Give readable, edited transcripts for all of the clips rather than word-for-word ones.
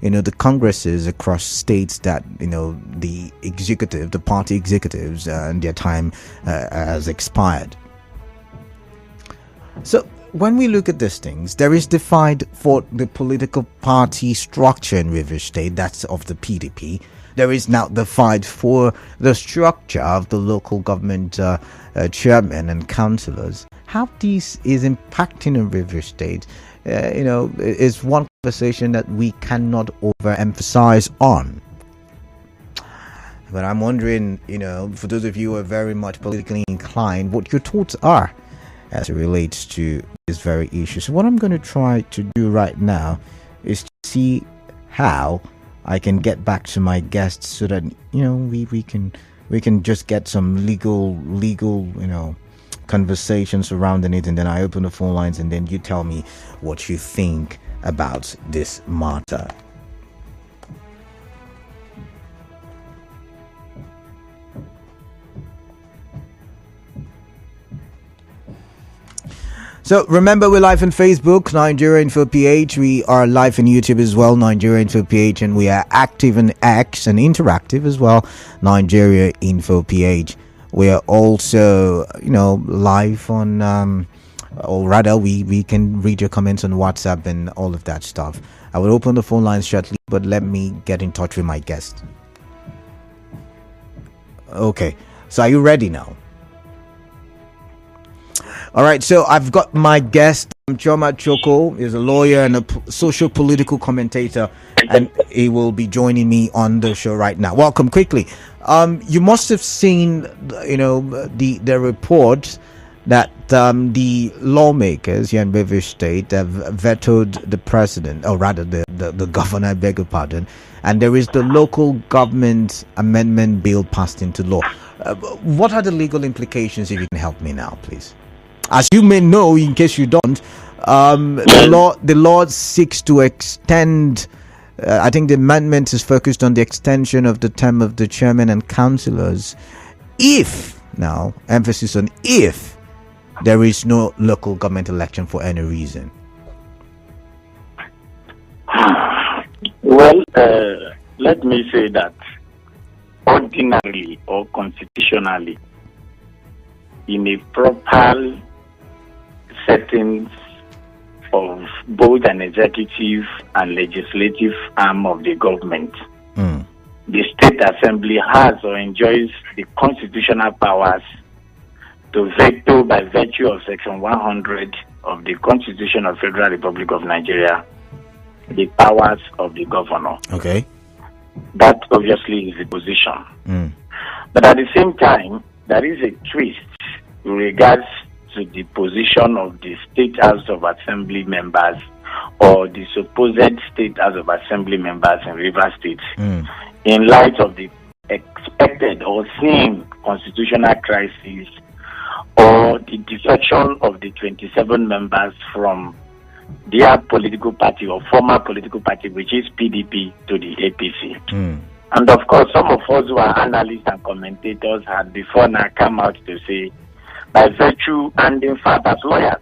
the congresses across states that, the party executives, and their time has expired. So when we look at these things, there is defined for the political party structure in Rivers State, that's of the PDP. There is now defined for the structure of the local government chairmen and councillors. How this is impacting in Rivers State, is one conversation that we cannot overemphasize on. But I'm wondering, for those of you who are very much politically inclined, what your thoughts are as it relates to this very issue. So what I'm going to try to do right now is to see how I can get back to my guests so that we can just get some legal conversations surrounding it, and then I open the phone lines, and then you tell me what you think about this matter. So remember, we're live on Facebook, Nigeria Info PH. We are live on YouTube as well, Nigeria Info PH, and we are active on X and interactive as well, Nigeria Info PH. We are also, live on, or rather, we can read your comments on WhatsApp and all of that stuff. I will open the phone lines shortly, but let me get in touch with my guest. Okay, so are you ready now? All right, so I've got my guest, Chioma Choko, is a lawyer and a socio-political commentator, and he will be joining me on the show right now. Welcome quickly. You must have seen, the report that the lawmakers here in Rivers State have vetoed the president, or rather the governor, I beg your pardon, and there is the local government amendment bill passed into law. What are the legal implications, if you can help me now, please? As you may know, in case you don't, the law seeks to extend. I think the amendment is focused on the extension of the term of the chairman and councillors, if, now emphasis on if, there is no local government election for any reason. Well, let me say that ordinarily or constitutionally, in a proper settings of both an executive and legislative arm of the government, the State Assembly has or enjoys the constitutional powers to veto by virtue of Section 100 of the Constitution of Federal Republic of Nigeria the powers of the governor. Okay. That obviously is the position. But at the same time, there is a twist in regards to the position of the State House of Assembly members or the supposed State House of Assembly members in Rivers State in light of the expected or seen constitutional crisis or the defection of the 27 members from their political party or former political party, which is PDP, to the APC. And of course, some of us who are analysts and commentators had before now come out to say, by virtue, and in fact as lawyers,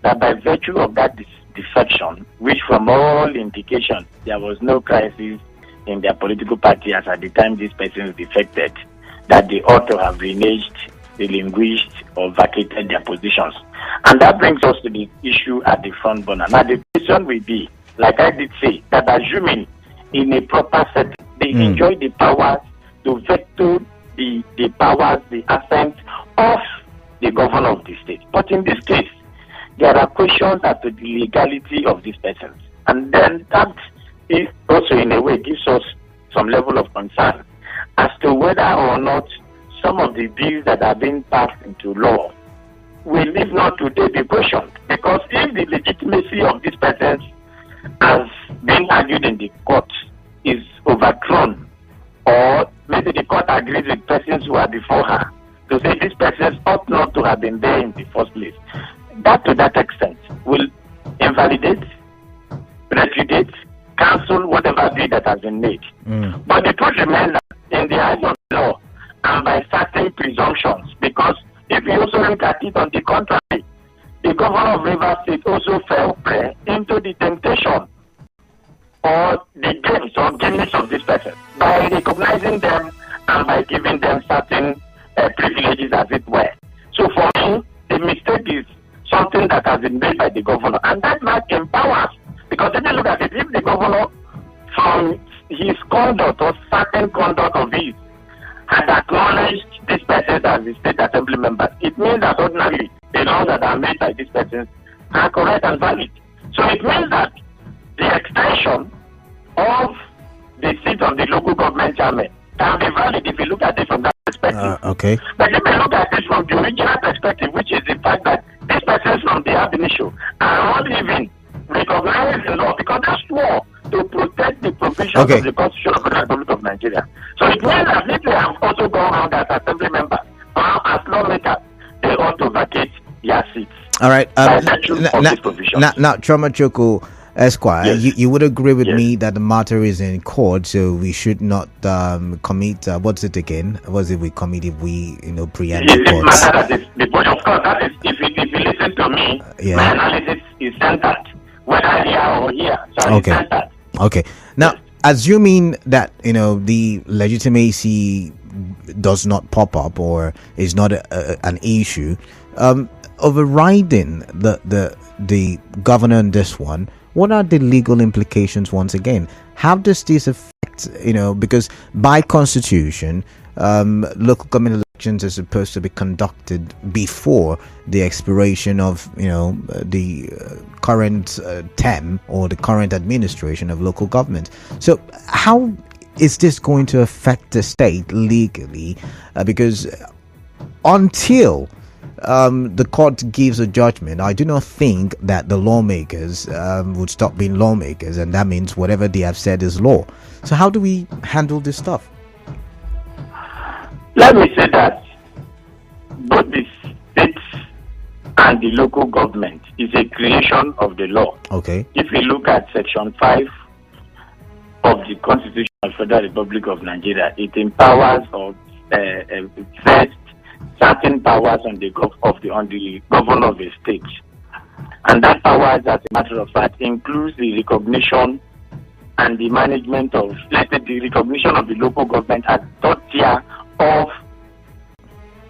that by virtue of that defection, which from all indications there was no crisis in their political party as at the time these persons defected, that they ought to have reneged, relinquished, or vacated their positions. And that brings us to the issue at the front burner. Now the question will be, like I did say, that assuming in a proper setting, they enjoy the powers to veto the powers, the assent of the governor of the state. But in this case, there are questions as to the legality of these persons. And then that is also in a way gives us some level of concern as to whether or not some of the bills that are being passed into law will live not today be questioned. Because if the legitimacy of these persons as being argued in the court is overthrown, or maybe the court agrees with persons who are before her to say these persons ought not to have been there in the first place, that to that extent will invalidate, repudiate, cancel whatever bill that has been made. But the truth remains that in the eyes of the law and by certain presumptions, because if you also look at it on the contrary, the governor of Rivers State also fell prey into the temptation or the games or gimmicks of this person by recognizing them and by giving them certain privileges, as it were. So for me, the mistake is something that has been made by the governor, and that might empowers. Because if you look at it, if the governor, from his conduct or certain conduct of his, had acknowledged these persons as the state assembly members, it means that ordinarily the laws that are made by these persons are correct and valid. So it means that the extension of the seat of the local government chairman can be valid if you look at it from that perspective. Okay. But if you look at it from the original perspective, which is the fact that these persons from the ab initio are not even recognized in law because they swore to protect the provisions of the Constitution of the Republic of Nigeria. So it means that if they have also gone around as assembly members or as lawmakers, they ought to vacate their seats. All right. By virtue of this provision. Now, Choma Choko Esquire, Yes. you would agree with Yes. me that the matter is in court, so we should not commit. What's it again? Was it we commit if we preempt the courts? Matter that is the point. Of course, that is if you listen to me, my analysis is centered, whether here or here. So it's centered. Okay. Now, assuming that the legitimacy does not pop up or is not an issue, overriding the governor in this one, what are the legal implications once again? How does this affect, because by constitution, local government elections are supposed to be conducted before the expiration of, the current term or the current administration of local government. So how is this going to affect the state legally? Because until the court gives a judgment, I do not think that the lawmakers would stop being lawmakers, and that means whatever they have said is law. So how do we handle this stuff? Let me say that both the states and the local government is a creation of the law. Okay. If we look at Section 5 of the Constitution of the Federal Republic of Nigeria, it empowers or vests certain powers on the governor of a state, and that power, as a matter of fact, includes the recognition and the management of, let's say, the recognition of the local government as third tier of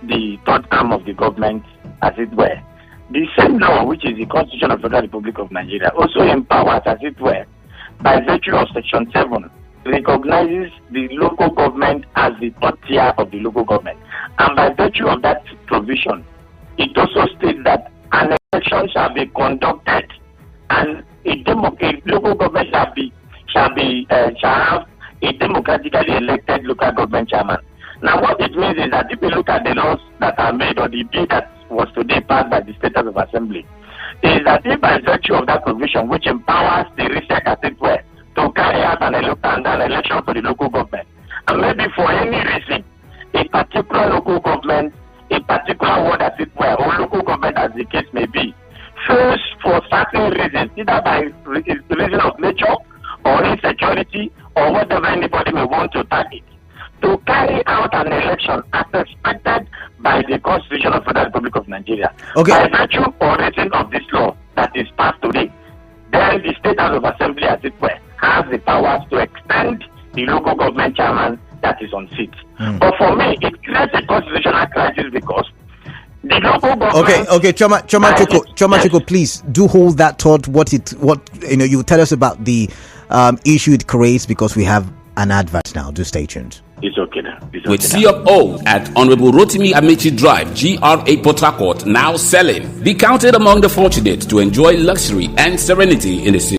the third arm of the government, as it were. The same law, which is the Constitution of the Federal Republic of Nigeria, also empowers, as it were, by virtue of Section 7, recognizes the local government as the third tier of the local government. And by virtue of that provision, it also states that an election shall be conducted and a local government shall have a democratically elected local government chairman. Now what it means is that if you look at the laws that are made or the bill that was today passed by the State House of Assembly, is that if by virtue of that provision, which empowers the RISEC, as it were, to carry out an election for the local government, and maybe for any reason, a particular local government, a particular ward, as it were, or local government, as the case may be, fails for certain reasons, either by reason of nature or insecurity or whatever anybody may want to target, to carry out an election as expected by the Constitution of the Federal Republic of Nigeria. Okay. By virtue or reason of this law that is passed today, then the State House of Assembly, as it were, has the powers to extend the local government chairman that is on seat. But for me, it creates a constitutional crisis because the local government. Okay, Choma Choko, please do hold that thought. What you tell us about the issue it creates, because we have an advert now. Do stay tuned. It's okay now. With CFO at Honorable Rotimi Amechi Drive, GRA Port Harcourt, now selling. Be counted among the fortunate to enjoy luxury and serenity in the city.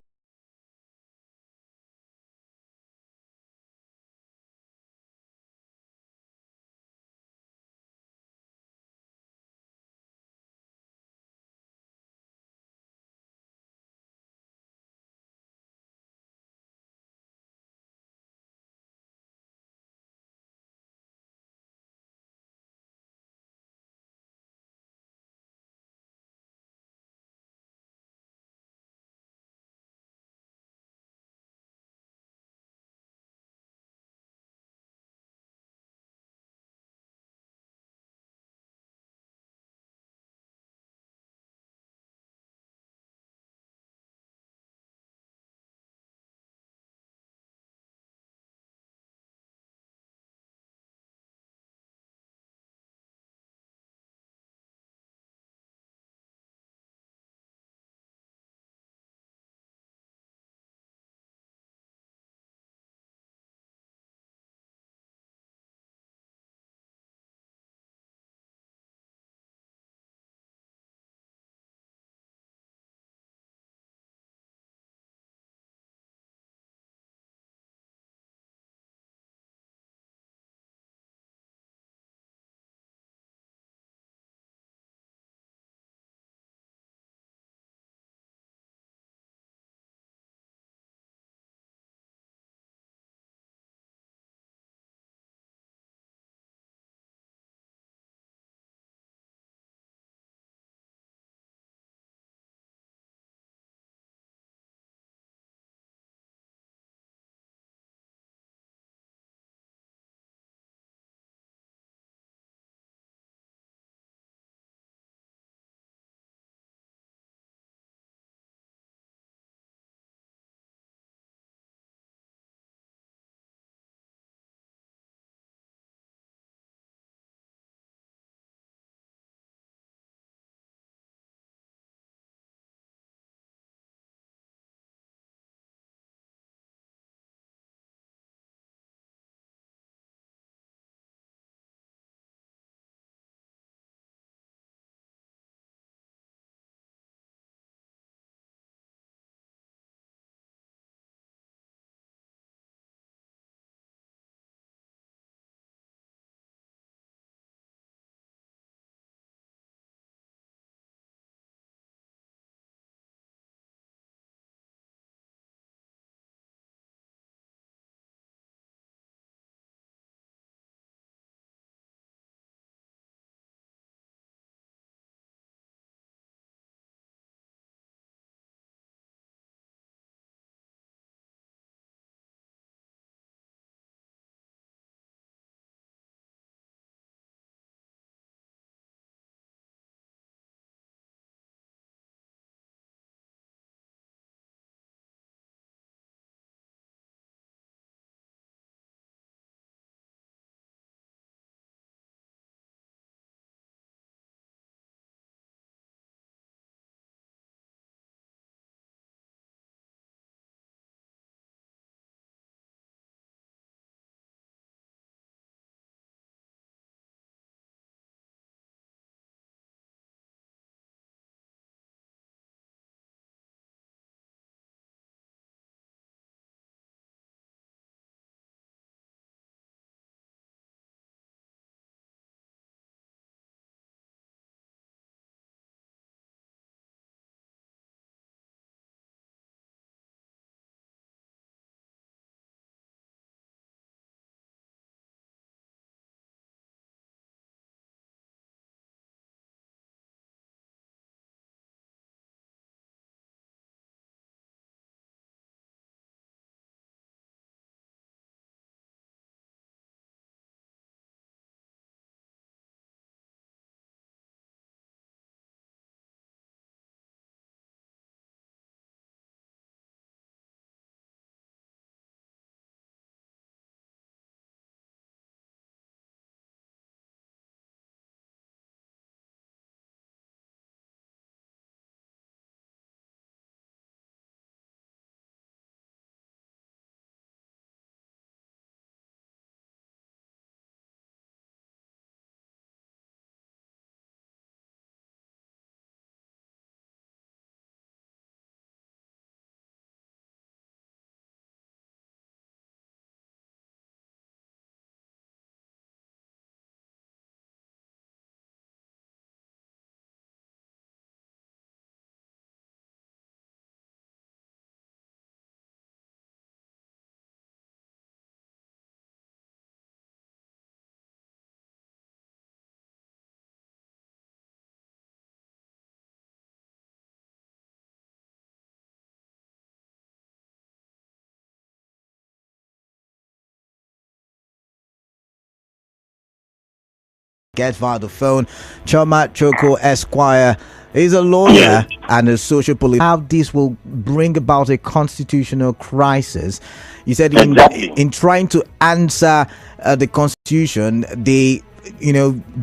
guest via the phone, Chioma Choko Esquire. He's a lawyer and a socio-political. How this will bring about a constitutional crisis. You said in trying to answer the constitution, they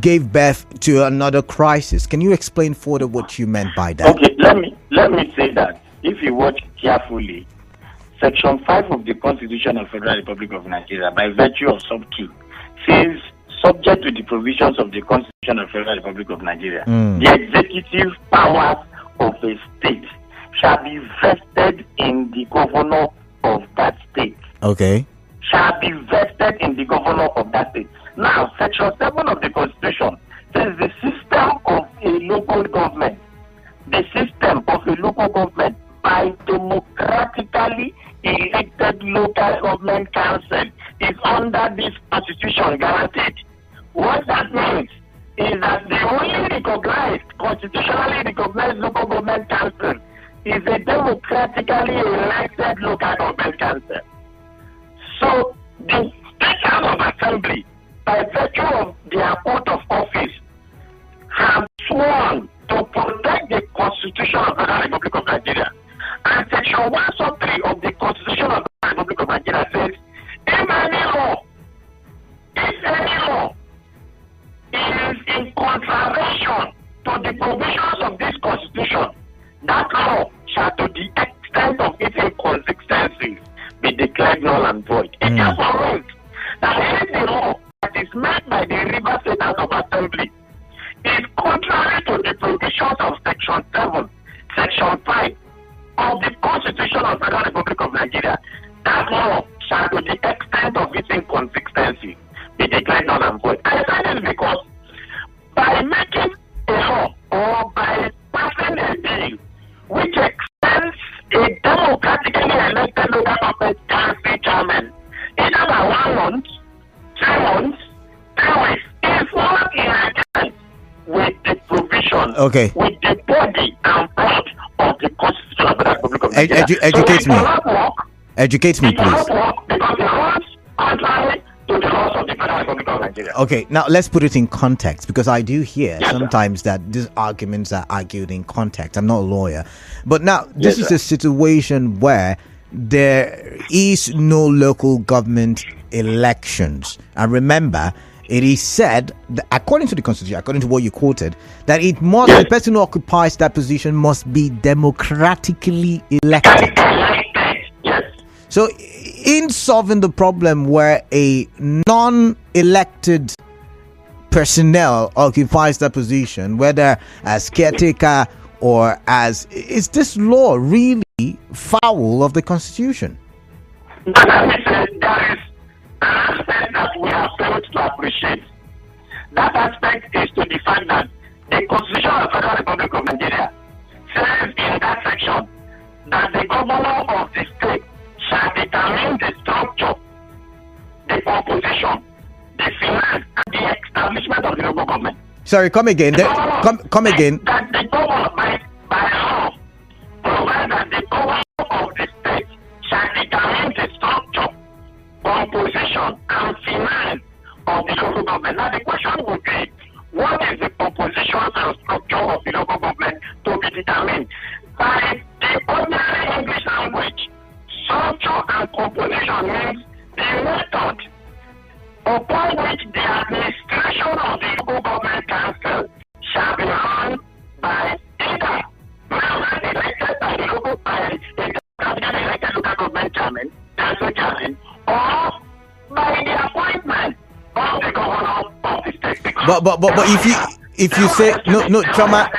gave birth to another crisis. Can you explain further what you meant by that? Okay, let me say that if you watch carefully, Section 5 of the Constitution of Federal Republic of Nigeria, by virtue of Sub 2, says, subject to the provisions of the Constitution of Federal Republic of Nigeria, the executive powers of a state shall be vested in the governor of that state. Okay. Shall be vested in the governor of that state. Now, Section 7 of the Constitution says the system of a local government, by democratically elected local government council is under this Constitution guaranteed. What that means is that the only constitutionally recognized local government council is a democratically elected local government council. So the State House of Assembly, by virtue of their oath of office, have sworn to protect the Constitution of the Republic of Nigeria. And Section 103 of the Constitution of the Republic of Nigeria says, if any law is in contravention to the provisions of this Constitution, that law shall, to the extent of its inconsistencies, be declared null and void. It just means that if the law that is made by the River State House of Assembly is contrary to the provisions of Section 7, Section 5 of the Constitution of the Federal Republic of Nigeria, that law shall, to the extent of its inconsistency, be declared null and void. I say this because by making a law or by passing a bill which extends a democratically elected local government council chairman, either by 1 month, 2 months, 3 weeks, is not in agreement with the provisions, with the body and blood of the Constitution of the Republic of Nigeria. Educate me, please. Because the laws contrary to the laws of the Federal Republic of Nigeria. Okay, now let's put it in context, because I do hear sometimes that these arguments are argued in context. I'm not a lawyer, but now this is a situation where there is no local government elections. And remember, it is said that according to the Constitution, according to what you quoted, that it must the person who occupies that position must be democratically elected. So in solving the problem where a non-elected personnel occupies that position, whether as caretaker or as, is this law really foul of the Constitution? There is an aspect that we have failed to appreciate. That aspect is to the fact that the Constitution of the Federal Republic of Nigeria says in that section that the governor of the state shall determine the structure, the composition, the finance, and the establishment of the local government. Sorry, come again. Come again. That the governor by law provides that the governor of the state shall determine the structure, composition, and finance of the local government. Now the question would be, what is the composition and structure of the local government to be determined? By the ordinary English language, structure and composition means the method upon which the administration of the local government council shall be run by either members elected by the local elected local government chairman, council chairman, or by the appointment of the governor of the state. But if you say no, Chioma.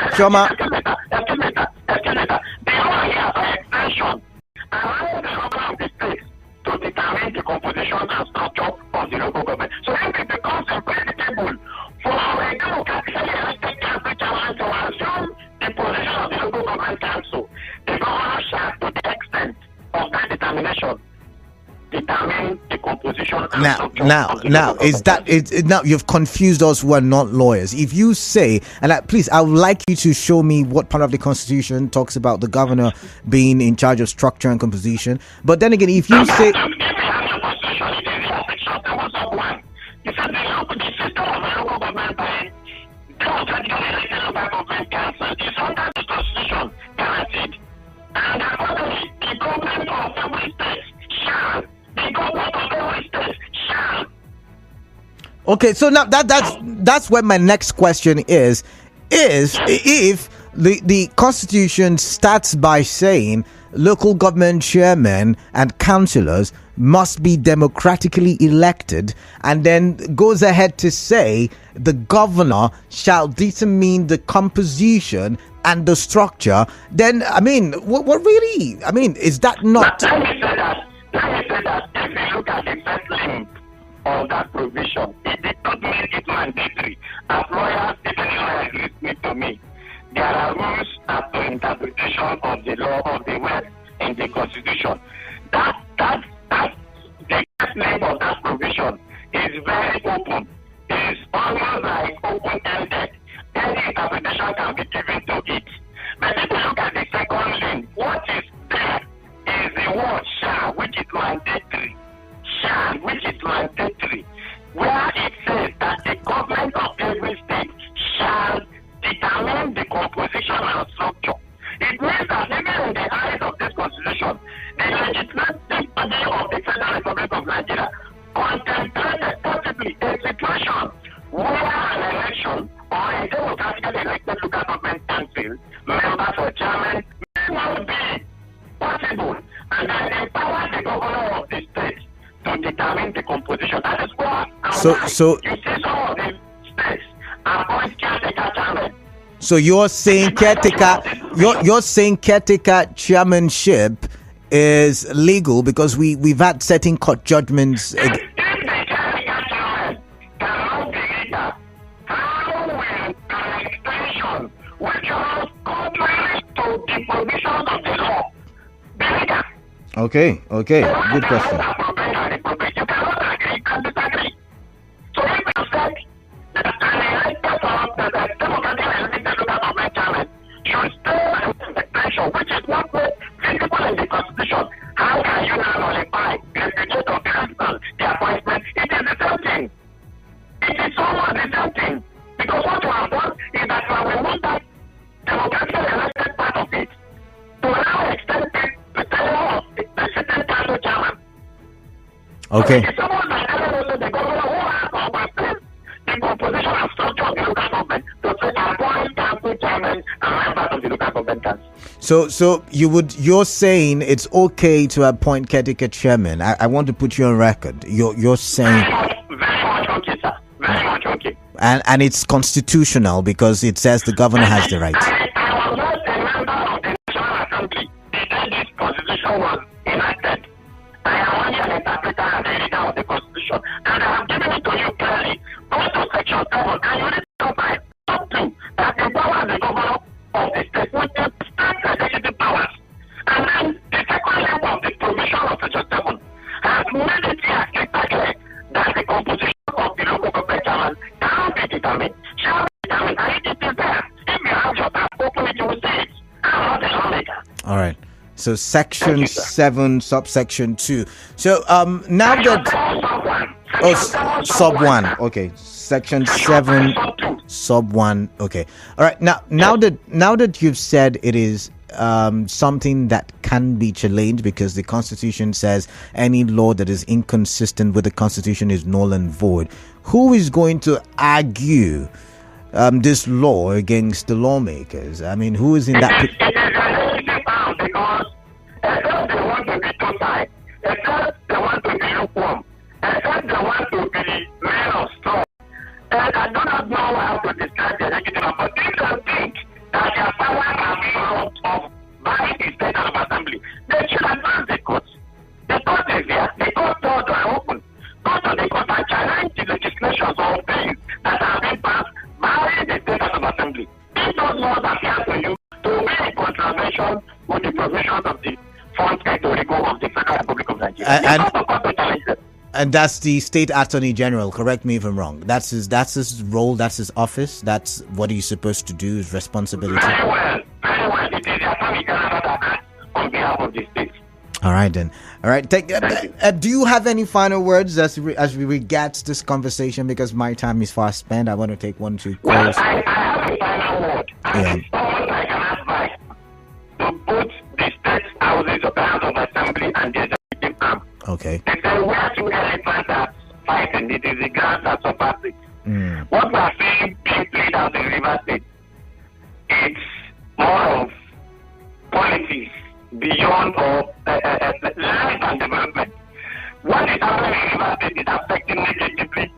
The law here by extension allows the governor of the state to determine the composition and structure of the local government. So if it becomes impracticable for a democratically elected council chairman to assume the position of the local government council, the governor shall, to the extent of that determination, determine the composition and structure. Now you've confused us who are not lawyers. If you say, and please, I would like you to show me what part of the Constitution talks about the governor being in charge of structure and composition. But then again, if you say, the system of local government by Okay, so now that's where my next question is if the Constitution starts by saying local government chairmen and councillors must be democratically elected, and then goes ahead to say the governor shall determine the composition and the structure, then I mean, what really? I mean, is that not? Let me say that if you look at the first link of that provision, it did not make it mandatory. As lawyers, even lawyers listening to me, there are rules as to interpretation of the law of the West in the Constitution. That the first link of that provision is very open. It is almost like open-ended. Any interpretation can be given to it. But if you look at the second link, what is there is the word shall, which is mandatory. Shall, which is mandatory, where it says that the government of every state shall determine the composition and structure. It means that even in the eyes of this constitution, the legislative body of the Federal Republic of Nigeria contemplated possibly a situation where an election or a democratically elected local government council members or chairman may not be possible, and then empower the governor of the state to determine the composition. That is what. So you see some of the states appoint caretaker chairman. So you're saying caretaker, you're saying caretaker chairmanship is legal because we've had certain court judgments. If the caretaker chairman cannot be legal, how will an extension which was contrary to the provisions of the law be legal? Okay, good question. You cannot agree and disagree. So if you said that an elected or that a democratic elected local government chairman should stay in the extension, which is not visible in the Constitution, how can you now nullify the reputation of the husband, the appointment? It is the same thing. It is almost the same thing. Because what you have done is that you have removed that democratically elected part of it to now extend it to the law of the sitting council chairman. Okay. If someone like the governor who has overseen the composition and structure of the local government to say appoint council chairman and members of the local government council. So you're saying it's okay to appoint caretaker chairman. I want to put you on record. You're saying very much okay, sir. Very much okay. And it's constitutional because it says the governor has the right. I was not a member of the National Assembly the day this constitution was enacted. I am only an interpreter and a reader of the Constitution, and I have given it to you clearly. Go to section 7 and you read it up to that the power of the governor of the state will extend executive powers. And then the second level of the provision of section 7 has made it clear that the composition of the local government chairman can be determined, shall be determined, and it is there. If you have your back open, you will see it. I'm not a lawmaker. All right. So section 7, subsection 2. So now that sub 1. Okay. Section 7, sub 1. Okay. All right. Now that you've said it is something that can be challenged because the Constitution says any law that is inconsistent with the Constitution is null and void. Who is going to argue this law against the lawmakers? I mean, who is in that? Because except they want to be docile, except they want to be lukewarm, except they want to be men of straw. And I do not know how to describe the executive, but if they think that their power are being robbed of by the state of assembly, they should advance the court. The court is there, the court doors are open. Go to the court and challenge the legislations or bills that have been passed by the state of assembly. If those laws appear to you to be in contravention with the provisions of the Fourth Category of the Federal Republic of Nigeria, and that's the State Attorney General. Correct me if I'm wrong. That's his role. That's his office. That's what he's supposed to do. His responsibility. Very well. It is the Attorney General that acts on behalf of the state. All right then. All right. Do you have any final words as we regards this conversation? Because my time is fast spent. I want to take 1, 2 calls. Well, I have a final word. It's almost like an advice to put the state houses of the House of Assembly and the executive arm. Okay. They say where two elephants are fighting, it is the grass that suffers River State, it's more of policies beyond or life and development. What is happening in River State is affecting negatively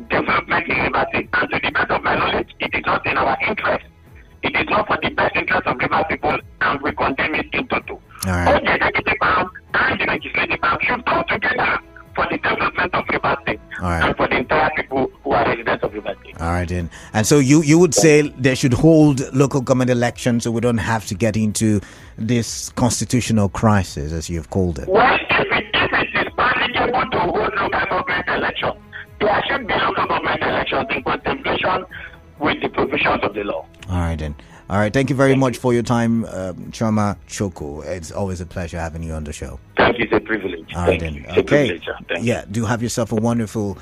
development in River State. And to the best of my knowledge, it is not in our interest. It is not for the best interest of River people, and we condemn it in total. Both the executive arm and the legislative arm should come together for the development of River State and for the entire people who are residents of River State. All right, then. And so you would say they should hold local government elections so we don't have to get into this constitutional crisis, as you've called it. Well, if it is practicable to hold local government elections, there should be local government elections in contemplation with the provisions of the law. All right, then. All right. Thank you very much for your time, Chioma Choko. It's always a pleasure having you on the show. Thank you. It's a privilege. All right, then. Okay. Yeah, do have yourself a wonderful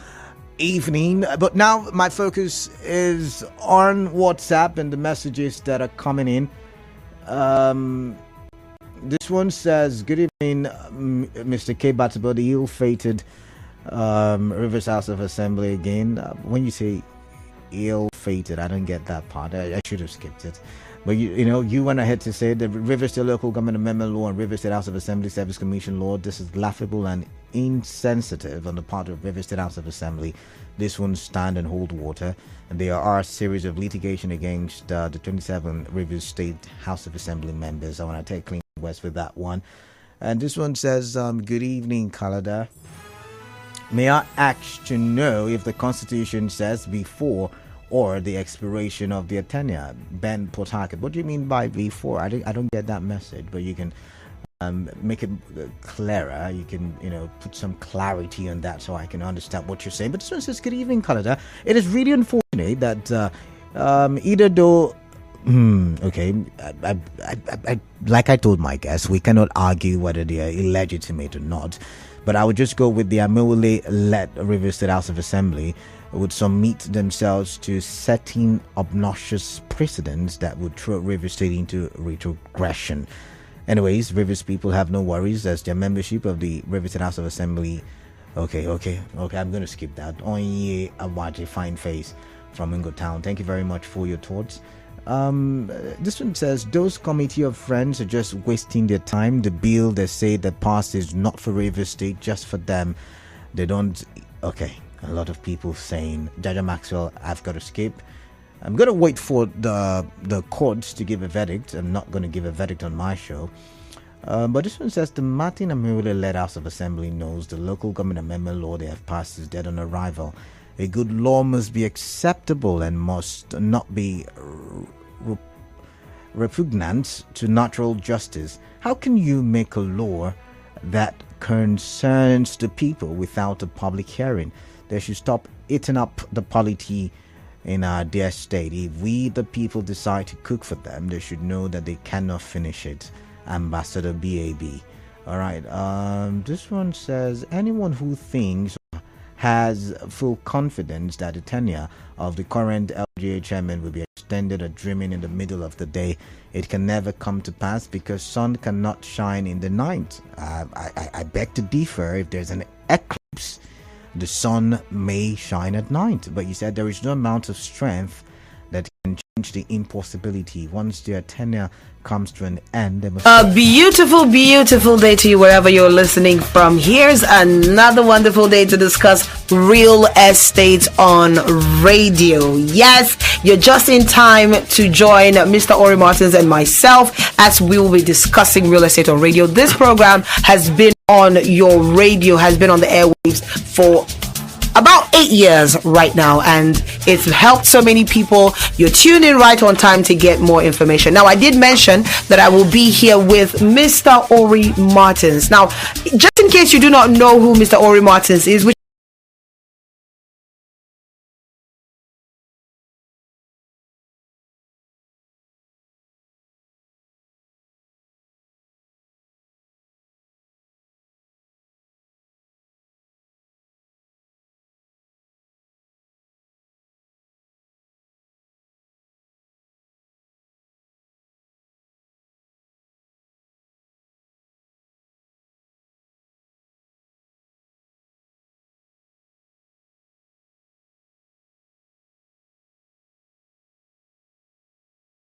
evening. But now my focus is on WhatsApp and the messages that are coming in. This one says, good evening, Mr. K. Batabo, the ill-fated Rivers House of Assembly again. When you say ill-fated, I don't get that part. I should have skipped it. But you went ahead to say the Rivers State Local Government Amendment Law and Rivers State House of Assembly Service Commission Law, this is laughable and insensitive on the part of Rivers State House of Assembly. This one stand and hold water. And there are a series of litigation against the 27 Rivers State House of Assembly members. I want to take clean west with that one. And this one says, good evening, Kalada. May I ask to know if the Constitution says before or the expiration of their tenure? Ben Port Harcourt. What do you mean by before? I don't get that message, but you can make it clearer. You can, put some clarity on that so I can understand what you're saying. But this one says, good evening, Canada. It is really unfortunate that either though, okay, I like I told my guests, we cannot argue whether they are illegitimate or not. But I would just go with the Amaewhule-led Rivers State House of Assembly would submit themselves to setting obnoxious precedents that would throw Rivers State into retrogression. Anyways, Rivers people have no worries as their membership of the Rivers State House of Assembly. Okay, I'm going to skip that. Onye Awaji, fine face from Ingo Town. Thank you very much for your thoughts. This one says those committee of friends are just wasting their time. The bill they say that passed is not for Rivers State, just for them. They don't. Okay, a lot of people saying Jaja Maxwell, I've got to skip. I'm gonna wait for the courts to give a verdict. I'm not gonna give a verdict on my show. But this one says the Martin Amaewhule-led House of Assembly knows the local government amendment law they have passed is dead on arrival. A good law must be acceptable and must not be repugnant to natural justice. How can you make a law that concerns the people without a public hearing? They should stop eating up the polity in our dear state. If we, the people, decide to cook for them, they should know that they cannot finish it. Ambassador BAB. All right. This one says anyone who thinks has full confidence that the tenure of the current LGA chairman will be extended or dreaming in the middle of the day. It can never come to pass because sun cannot shine in the night. I beg to differ. If there's an eclipse, the sun may shine at night. But you said there is no amount of strength that can change the impossibility. Once their tenure comes to an end, they must... A beautiful day to you wherever you're listening from. Here's another wonderful day to discuss real estate on radio. Yes, you're just in time to join Mr. Ori Martins and myself as we will be discussing real estate on radio. This program has been on your radio, has been on the airwaves for about 8 years right now, and it's helped so many people. You're tuned in right on time to get more information. Now, I did mention that I will be here with Mr. Ori Martins. Now, just in case you do not know who Mr. Ori Martins is, which